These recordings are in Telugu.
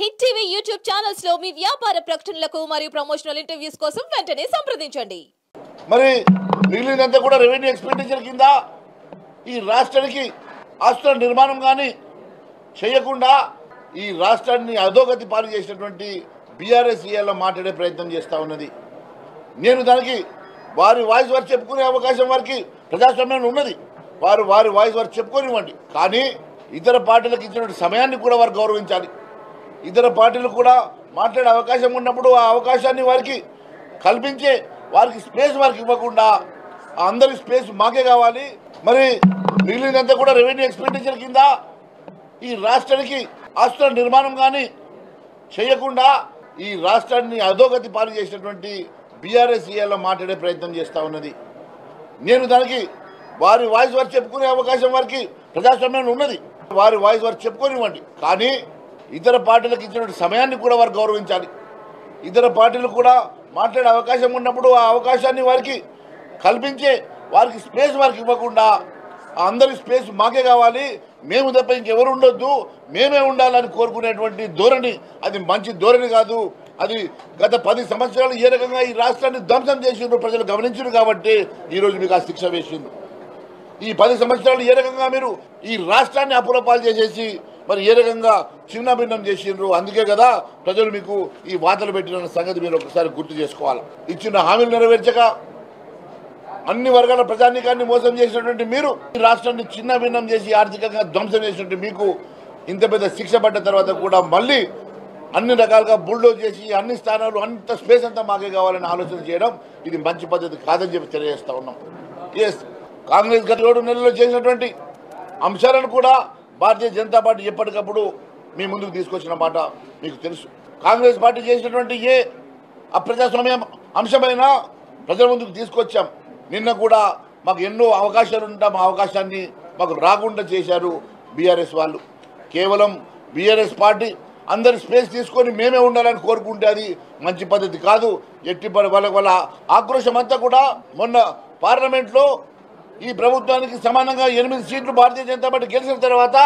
హిట్ టీవీ యూట్యూబ్ ఛానల్స్ లో మీ వ్యాపార ప్రకటనలకు మరియు ప్రమోషనల్ ఇంటర్వ్యూస్ కోసం వెంటనే సంప్రదించండి. మరి మిగిలినంతా కూడా రెవెన్యూ ఎక్స్‌పెండిచర్ కింద ఈ రాష్ట్రానికి ఆస్తుల నిర్మాణం కానీ చేయకుండా ఈ రాష్ట్రాన్ని అధోగతి పాలు చేసినటువంటి బీఆర్ఎస్ ఇయాల మాట్లాడే ప్రయత్నం చేస్తూ ఉన్నది. నేను దానికి వారి వాయిస్ వారు చెప్పుకునే అవకాశం వారికి ప్రజాస్వామ్యంలో ఉన్నది. వారి వాయిస్ వారు చెప్పుకోనివ్వండి. కానీ ఇతర పార్టీలకు ఇచ్చినటువంటి సమయాన్ని కూడా వారు గౌరవించాలి. ఇతర పార్టీలు కూడా మాట్లాడే అవకాశం ఉన్నప్పుడు ఆ అవకాశాన్ని వారికి కల్పించే వారికి స్పేస్ వారికి ఇవ్వకుండా అందరి స్పేస్ మాకే కావాలి. మరి మిగిలినంతా కూడా రెవెన్యూ ఎక్స్‌పెండిచర్ కింద ఈ రాష్ట్రానికి ఆస్తుల నిర్మాణం కానీ చేయకుండా ఈ రాష్ట్రాన్ని అధోగతి పాలు చేసినటువంటి బీఆర్ఎస్ ఇయాల మాట్లాడే ప్రయత్నం చేస్తూ ఉన్నది. నేను దానికి వారి వాయిస్ వారు చెప్పుకునే అవకాశం వారికి ప్రజాస్వామ్యంలో ఉన్నది. వారి వాయిస్ వారు చెప్పుకోనివ్వండి. కానీ ఇతర పార్టీలకు ఇచ్చినటువంటి సమయాన్ని కూడా వారు గౌరవించాలి. ఇతర పార్టీలు కూడా మాట్లాడే అవకాశం ఉన్నప్పుడు ఆ అవకాశాన్ని వారికి కల్పించే వారికి స్పేస్ వారికి ఇవ్వకుండా అందరి స్పేస్ మాకే కావాలి, మేము తప్ప ఇంకెవరు ఉండొద్దు, మేమే ఉండాలని కోరుకునేటువంటి ధోరణి అది మంచి ధోరణి కాదు. అది గత 10 సంవత్సరాలు ఏ రకంగా ఈ రాష్ట్రాన్ని ధ్వంసం చేసిండ్రు ప్రజలు గమనించారు కాబట్టి ఈరోజు మీకు ఆ శిక్ష వేసిండ్రు. ఈ 10 సంవత్సరాలు ఏ రకంగా మీరు ఈ రాష్ట్రాన్ని అప్పులపాలు చేసేసి మరి ఏ రకంగా చిన్న భిన్నం చేసిండ్రు. అందుకే కదా ప్రజలు మీకు ఈ వార్తలు పెట్టిన సంగతి మీరు ఒకసారి గుర్తు చేసుకోవాలి. ఇచ్చిన హామీలు నెరవేర్చక అన్ని వర్గాల ప్రజానీకాన్ని మోసం చేసినటువంటి మీరు ఈ రాష్ట్రాన్ని చిన్న భిన్నం చేసి ఆర్థికంగా ధ్వంసం చేసినట్టు మీకు ఇంత పెద్ద శిక్ష పడ్డ తర్వాత కూడా మళ్ళీ అన్ని రకాలుగా బుల్డోజ్ చేసి అన్ని స్థానాలు అంత స్పేస్ అంతా మాకే కావాలని ఆలోచన చేయడం ఇది మంచి పద్ధతి కాదని చెప్పి తెలియజేస్తూ ఉన్నాం. ఎస్, కాంగ్రెస్ గత 7 నెలల్లో చేసినటువంటి అంశాలను కూడా భారతీయ జనతా పార్టీ ఎప్పటికప్పుడు మీ ముందుకు తీసుకొచ్చిన మాట మీకు తెలుసు. కాంగ్రెస్ పార్టీ చేసినటువంటి ఏ అప్రజాస్వామ్య అంశమైనా ప్రజల ముందుకు తీసుకొచ్చాం. నిన్న కూడా మాకు ఎన్నో అవకాశాలు ఉంటాం, ఆ అవకాశాన్ని మాకు రాకుండా చేశారు బీఆర్ఎస్ వాళ్ళు. కేవలం బీఆర్ఎస్ పార్టీ అందరి స్పేస్ తీసుకొని మేమే ఉండాలని కోరుకుంటే అది మంచి పద్ధతి కాదు. ఎట్టి వాళ్ళ ఆక్రోశం అంతా కూడా మొన్న పార్లమెంట్లో ఈ ప్రభుత్వానికి సమానంగా 8 సీట్లు భారతీయ జనతా పార్టీ గెలిచిన తర్వాత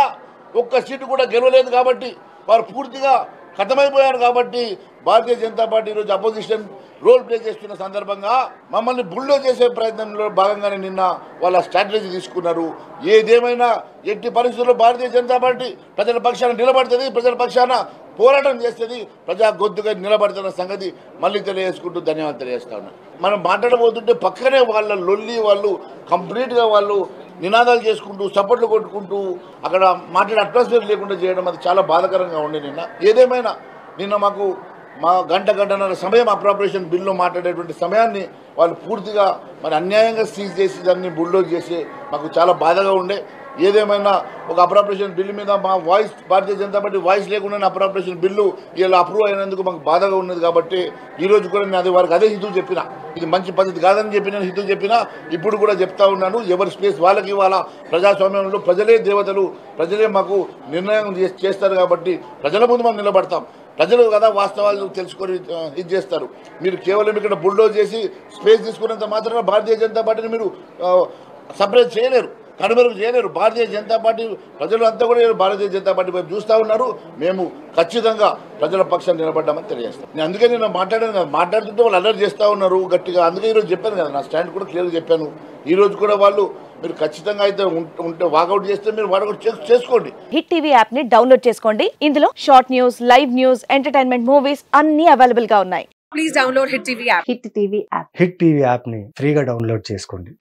ఒక్క సీటు కూడా గెలవలేదు కాబట్టి వారు పూర్తిగా ఖతమైపోయారు. కాబట్టి భారతీయ జనతా పార్టీ ఈరోజు అపోజిషన్ రోల్ ప్లే చేస్తున్న సందర్భంగా మమ్మల్ని బుల్డో చేసే ప్రయత్నంలో భాగంగానే నిన్న వాళ్ళ స్ట్రాటజీ తీసుకున్నారు. ఏదేమైనా ఎట్టి పరిస్థితుల్లో భారతీయ జనతా పార్టీ ప్రజల పక్షాన నిలబడుతుంది, ప్రజల పక్షాన పోరాటం చేస్తుంది, ప్రజా గొంతుగా నిలబడుతున్న సంగతి మళ్ళీ తెలియజేసుకుంటూ ధన్యవాదాలు తెలియజేస్తా ఉన్నాను. మనం మాట్లాడబోతుంటే పక్కనే వాళ్ళ లొల్లి వాళ్ళు కంప్లీట్గా వాళ్ళు నినాదాలు చేసుకుంటూ చప్పట్లు కొట్టుకుంటూ అక్కడ మాట్లాడే అట్మాస్ఫియర్ లేకుండా చేయడం అది చాలా బాధాకరంగా ఉండే. ఏదేమైనా నిన్న మాకు గంటన్నర సమయం అప్రాపరేషన్ బిల్లు మాట్లాడేటువంటి సమయాన్ని వాళ్ళు పూర్తిగా మరి అన్యాయంగా సీజ్ చేసి దాన్ని బుల్డోజ్ చేసి మాకు చాలా బాధగా ఉండే. ఏదేమైనా ఒక అప్రాపరేషన్ బిల్లు మీద మా voice Bharatiya Janata party voice లేకుండా అప్రాపరేషన్ బిల్లు ఇలా అప్రూవ్ అయినందుకు మాకు బాధగా ఉన్నది. కాబట్టి ఈరోజు కూడా నేను అది వారికి అదే హితవు చెప్పిన, ఇది మంచి పద్ధతి కాదని చెప్పి నేను హితవు చెప్పిన. ఇప్పుడు కూడా చెప్తా ఉన్నాను, ఎవరి స్పేస్ వాళ్ళకి ఇవ్వాలా. ప్రజాస్వామ్యంలో ప్రజలే దేవతలు, ప్రజలే మాకు నిర్ణయం చేస్తారు. కాబట్టి ప్రజల ముందు మనం నిలబడతాం. ప్రజలు కదా వాస్తవాలు తెలుసుకొని ఇది చేస్తారు. మీరు కేవలం ఇక్కడ బుల్డోజ్ చేసి స్పేస్ తీసుకున్నంత మాత్రాన భారతీయ జనతా పార్టీని మీరు సపరేట్ చేయలేరు, కనుమరుగు చేయలేరు. భారతీయ జనతా పార్టీ ప్రజలు అంతా కూడా భారతీయ జనతా పార్టీ వైపు చూస్తూ ఉన్నారు. మేము ఖచ్చితంగా ప్రజల పక్షాన్ని నిలబడ్డామని తెలియజేస్తాం. నేను అందుకే నేను మాట్లాడాను కదా, మాట్లాడుతుంటే వాళ్ళు అలర్ట్ చేస్తూ ఉన్నారు గట్టిగా. అందుకే ఈరోజు చెప్పాను కదా, నా స్టాండ్ కూడా క్లియర్గా చెప్పాను. ఈరోజు కూడా వాళ్ళు మీరు ఖచ్చితంగా అయితే ఉంటే వాకౌట్ చేస్తే మీరు వాకౌట్ చేసుకోండి. హిట్ టీవీ యాప్ ని డౌన్లోడ్ చేసుకోండి. ఇందులో short news, live news, entertainment movies అన్ని అవైలబుల్ గా ఉన్నాయి. Please download hit TV app. Hit TV app ని ఫ్రీగా డౌన్లోడ్ చేసుకోండి.